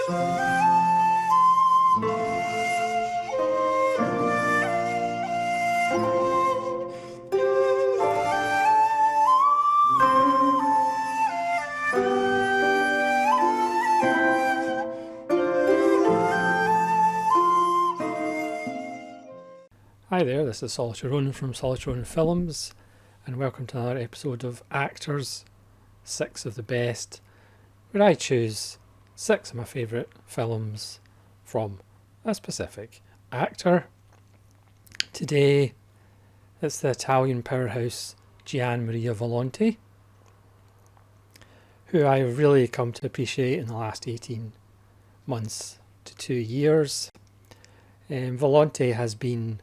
Hi there, this is Solitary Ronan from Solitary Ronan Films, and welcome to another episode of Actors, 6 of the Best, where I choose 6 of my favourite films from a specific actor. Today, it's the Italian powerhouse Gian Maria Volonte, who I've really come to appreciate in the last 18 months to 2 years. Volonte has been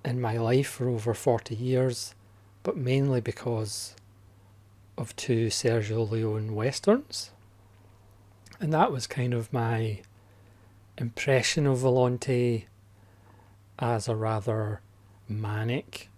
in my life for over 40 years, but mainly because of 2 Sergio Leone westerns. And that was kind of my impression of Volonte as a rather manic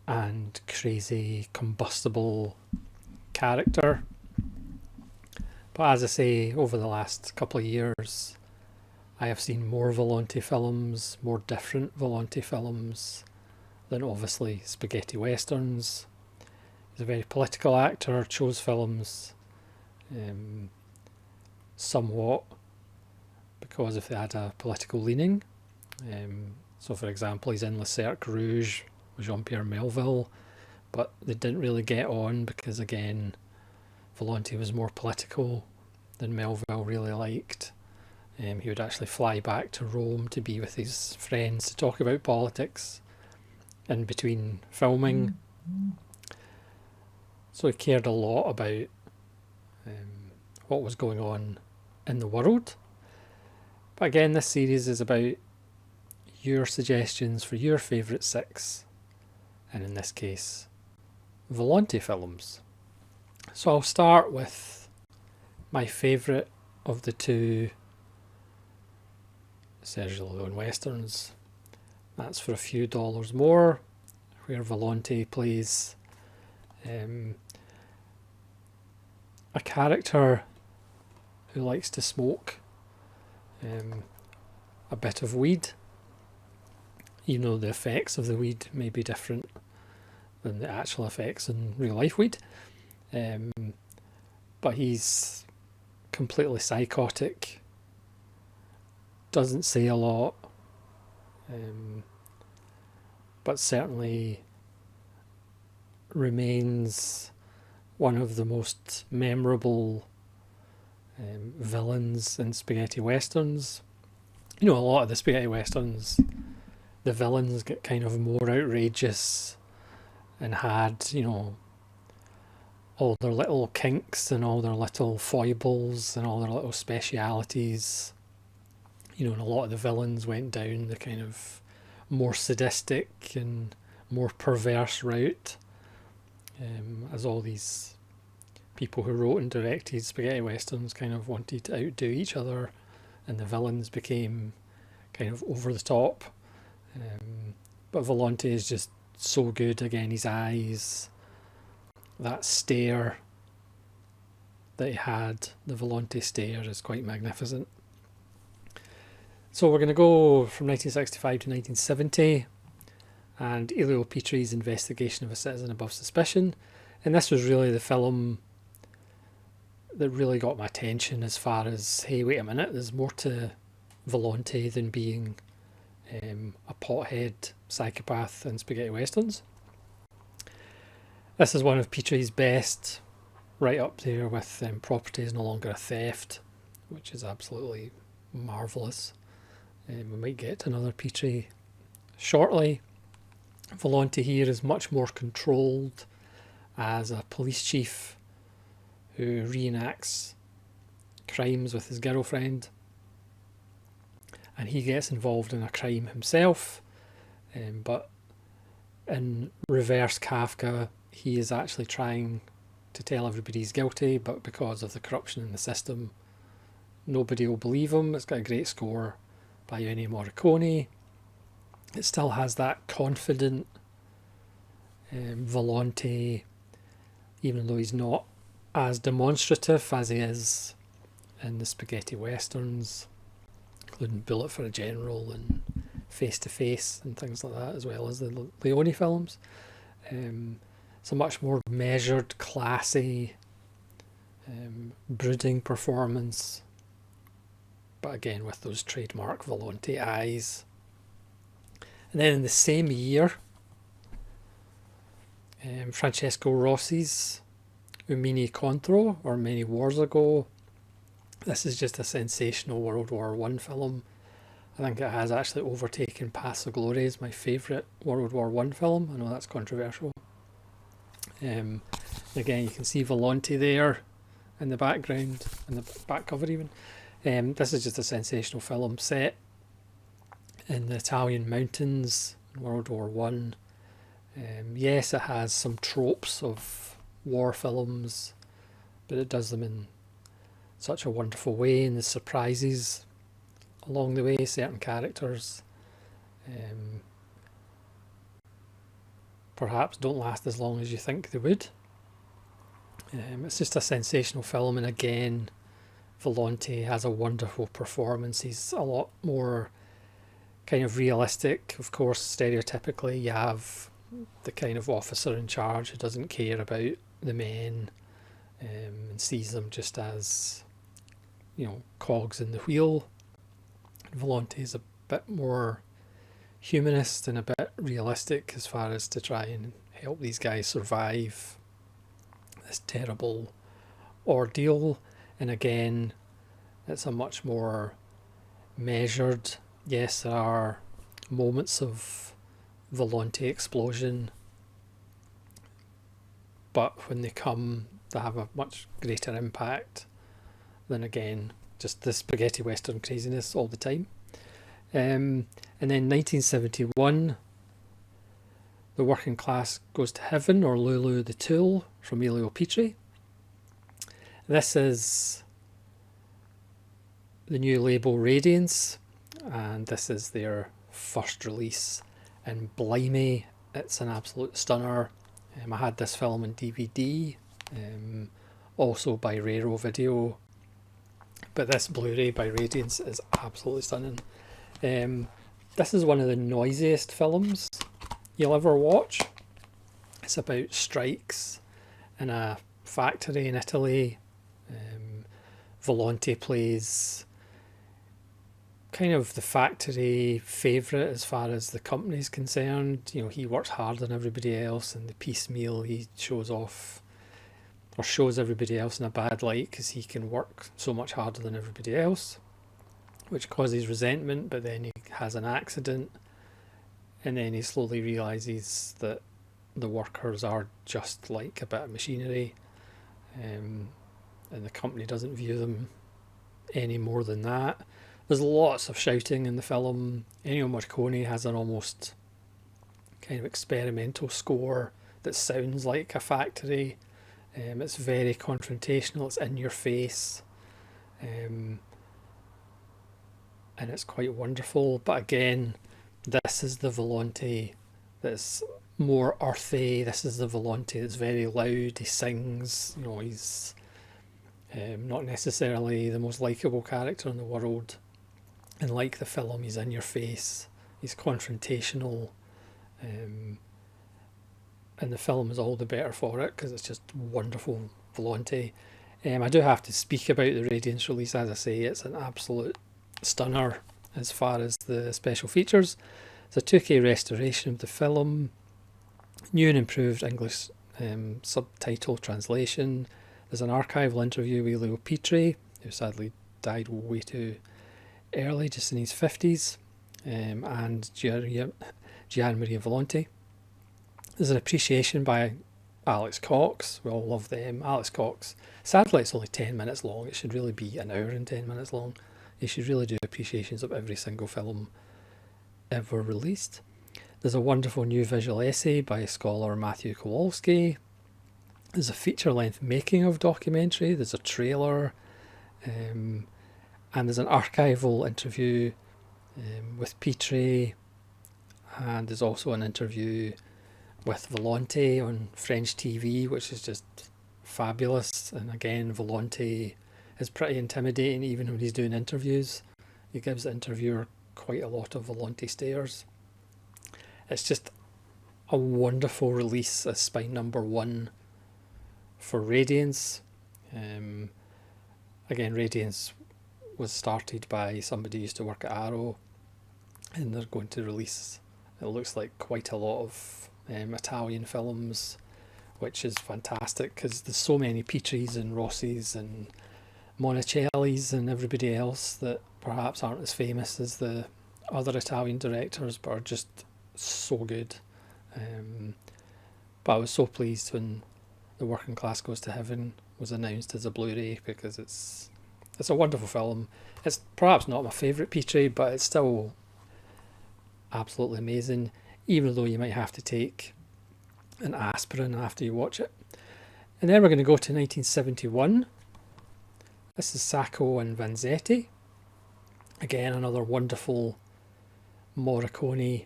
and crazy combustible character. But as I say, over the last couple of years, I have seen more Volonte films, more different Volonte films than obviously spaghetti westerns. He's a very political actor, chose films somewhat because if they had a political leaning. So for example, he's in Le Cercle Rouge with Jean-Pierre Melville, but they didn't really get on because again, Volonte was more political than Melville really liked. He would actually fly back to Rome to be with his friends to talk about politics in between filming. So he cared a lot about what was going on in the world. But again, this series is about your suggestions for your favourite 6, and in this case, Volonte films. So I'll start with my favourite of the 2 Sergio Leone westerns. That's For a Few Dollars More, where Volonte plays a character who likes to smoke a bit of weed, even though the effects of the weed may be different than the actual effects in real life weed. But he's completely psychotic, doesn't say a lot, but certainly remains one of the most memorable villains in spaghetti westerns. You know, a lot of the spaghetti westerns, the villains get kind of more outrageous and had, you know, all their little kinks and all their little foibles and all their little specialities. You know, and a lot of the villains went down the kind of more sadistic and more perverse route, as all these people who wrote and directed spaghetti westerns kind of wanted to outdo each other, and the villains became kind of over the top. But Volonte is just so good. Again, his eyes, that stare that he had, the Volonte stare, is quite magnificent. So we're going to go from 1965 to 1970 and Elio Petri's Investigation of a Citizen Above Suspicion. And this was really the film that really got my attention as far as, hey, wait a minute, there's more to Volonte than being a pothead psychopath in spaghetti westerns. This is one of Petri's best, right up there with Property is No Longer a Theft, which is absolutely marvellous. We might get to another Petri shortly. Volonte here is much more controlled as a police chief who reenacts crimes with his girlfriend, and he gets involved in a crime himself, but in reverse Kafka, he is actually trying to tell everybody he's guilty, but because of the corruption in the system, nobody will believe him. It's got a great score by Ennio Morricone. It still has that confident Volonte, even though he's not as demonstrative as he is in the spaghetti westerns, including Bullet for a General and Face to Face and things like that, as well as the Leone films. It's a much more measured, classy, brooding performance, but again with those trademark Volante eyes. And then in the same year, Francesco Rossi's Umini Contro, or Many Wars Ago. This is just a sensational World War I film. I think it has actually overtaken Paths of Glory as my favourite World War I film. I know that's controversial. Again, you can see Volante there in the background, in the back cover even. This is just a sensational film set in the Italian mountains in World War One. Yes, it has some tropes of war films, but it does them in such a wonderful way, and the surprises along the way, certain characters perhaps don't last as long as you think they would. It's just a sensational film, and again, Volante has a wonderful performance. He's a lot more kind of realistic. Of course, stereotypically, you have the kind of officer in charge who doesn't care about the men and sees them just as, cogs in the wheel. Volante is a bit more humanist and a bit realistic as far as to try and help these guys survive this terrible ordeal. And again, it's a much more measured, yes, there are moments of Volante explosion, but when they come, they have a much greater impact than, again, just the spaghetti western craziness all the time. And then 1971, The Working Class Goes to Heaven, or Lulu the Tool, from Elio Petri. This is the new label Radiance, and this is their first release, and blimey, it's an absolute stunner. I had this film on DVD, also by Raro Video, but this Blu-ray by Radiance is absolutely stunning. This is one of the noisiest films you'll ever watch. It's about strikes in a factory in Italy. Volante plays kind of the factory favourite as far as the company's concerned. He works harder than everybody else, and the piecemeal he shows off or shows everybody else in a bad light because he can work so much harder than everybody else, which causes resentment. But then he has an accident, and then he slowly realises that the workers are just like a bit of machinery, and the company doesn't view them any more than that. There's lots of shouting in the film. Ennio Morricone has an almost kind of experimental score that sounds like a factory. It's very confrontational, it's in your face, and it's quite wonderful. But again, this is the Volante that's more earthy. This is the Volante that's very loud. He sings. He's not necessarily the most likeable character in the world. And like the film, he's in your face. He's confrontational. And the film is all the better for it because it's just wonderful Volante. I do have to speak about the Radiance release. As I say, it's an absolute stunner as far as the special features. It's a 2K restoration of the film, new and improved English subtitle translation. There's an archival interview with Leo Petri, who sadly died way too early, just in his 50s, and Gian Maria Volonte. There's an appreciation by Alex Cox. We all love them. Alex Cox. Sadly, it's only 10 minutes long. It should really be an hour and 10 minutes long. He should really do appreciations of every single film ever released. There's a wonderful new visual essay by scholar Matthew Kowalski. There's a feature-length making of documentary. There's a trailer. And there's an archival interview with Petri. And there's also an interview with Volante on French TV, which is just fabulous. And again, Volante is pretty intimidating even when he's doing interviews. He gives the interviewer quite a lot of Volante stares. It's just a wonderful release as spine number 1 for Radiance. Again, Radiance was started by somebody who used to work at Arrow, and they're going to release, it looks like, quite a lot of Italian films, which is fantastic because there's so many Petries and Rossis and Monicellis and everybody else that perhaps aren't as famous as the other Italian directors, but are just so good. But I was so pleased when The Working Class Goes to Heaven was announced as a Blu-ray, because it's a wonderful film. It's perhaps not my favourite Petrie, but it's still absolutely amazing, even though you might have to take an aspirin after you watch it. And then we're going to go to 1971. This is Sacco and Vanzetti. Again, another wonderful Morricone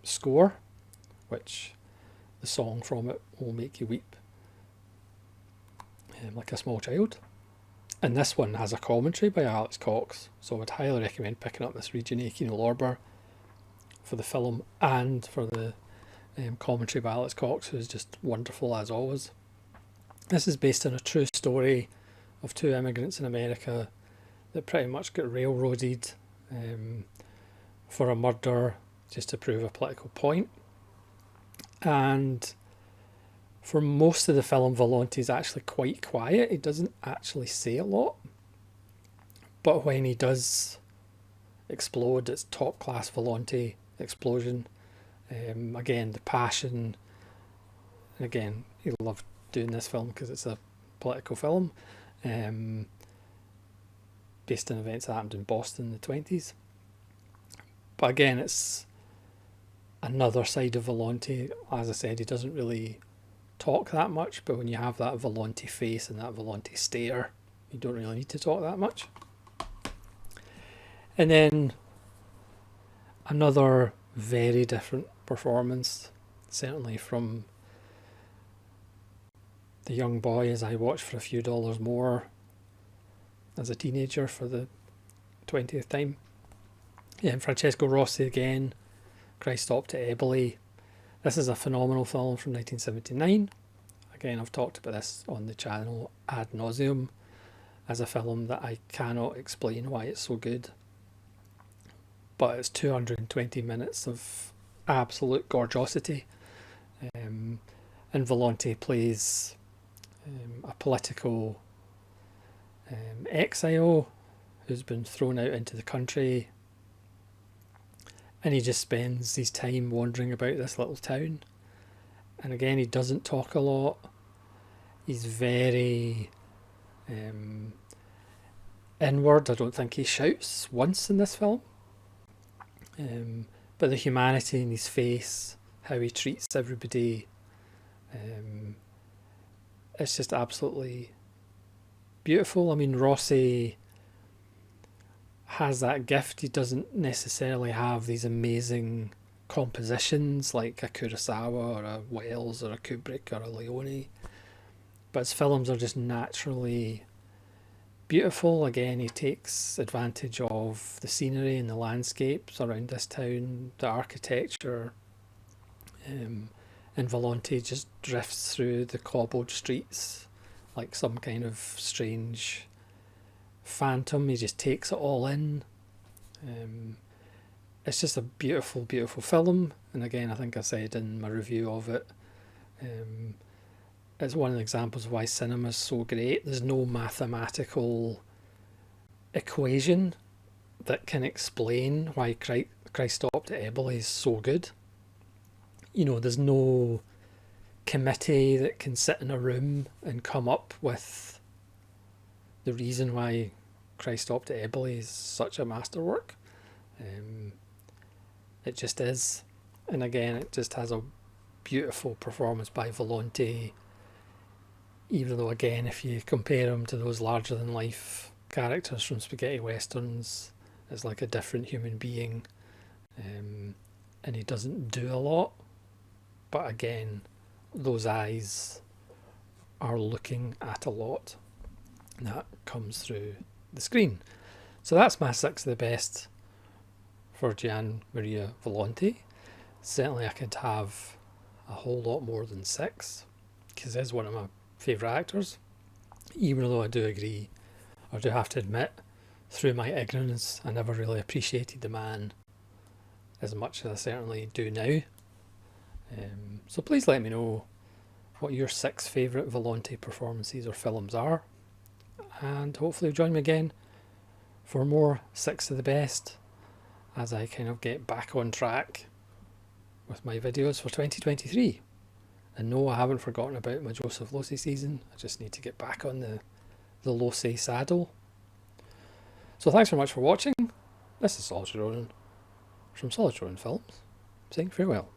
score, which the song from it will make you weep like a small child. And this one has a commentary by Alex Cox, so I would highly recommend picking up this Regine Kino Lorber for the film and for the commentary by Alex Cox, who is just wonderful as always. This is based on a true story of 2 immigrants in America that pretty much get railroaded for a murder just to prove a political point. And for most of the film, Volante is actually quite quiet. He doesn't actually say a lot. But when he does explode, it's top class Volante explosion. Again, the passion. And again, he loved doing this film because it's a political film. Based on events that happened in Boston in the 1920s. But again, it's another side of Volante. As I said, he doesn't really talk that much, but when you have that Volante face and that Volante stare, you don't really need to talk that much. And then another very different performance, certainly from the young boy as I watched For a Few Dollars More as a teenager for the 20th time. Yeah, and Francesco Rossi again, Christ Up to Eboli. This is a phenomenal film from 1979. Again, I've talked about this on the channel ad nauseum as a film that I cannot explain why it's so good. But it's 220 minutes of absolute gorgeosity. And Volante plays a political exile who's been thrown out into the country, and he just spends his time wandering about this little town. And again, he doesn't talk a lot. He's very inward. I don't think he shouts once in this film. But the humanity in his face, how he treats everybody, it's just absolutely beautiful. I mean, Rossi has that gift. He doesn't necessarily have these amazing compositions like a Kurosawa or a Wells or a Kubrick or a Leone, but his films are just naturally beautiful. Again, he takes advantage of the scenery and the landscapes around this town, the architecture, and Volante just drifts through the cobbled streets like some kind of strange phantom. He just takes it all in. It's just a beautiful, beautiful film. And again, I think I said in my review of it, it's one of the examples of why cinema is so great. There's no mathematical equation that can explain why Christ Up to Eboli is so good. You know, there's no committee that can sit in a room and come up with the reason why Christ Up to Eboli is such a masterwork. It just is. And again, it just has a beautiful performance by Volante, even though, again, if you compare him to those larger than life characters from spaghetti westerns, it's like a different human being, and he doesn't do a lot, but again, those eyes are looking at a lot. that comes through the screen. So that's my 6 of the best for Gian Maria Volonte. Certainly I could have a whole lot more than 6, because he's one of my favourite actors, even though I do agree, or do have to admit, through my ignorance, I never really appreciated the man as much as I certainly do now. So please let me know what your 6 favourite Volante performances or films are, and hopefully join me again for more 6 of the best as I kind of get back on track with my videos for 2023. And no, I haven't forgotten about my Joseph Losey season. I just need to get back on the Losey saddle. So thanks very much for watching. This is Solitary Ronin from Solitary Ronin Films, saying farewell.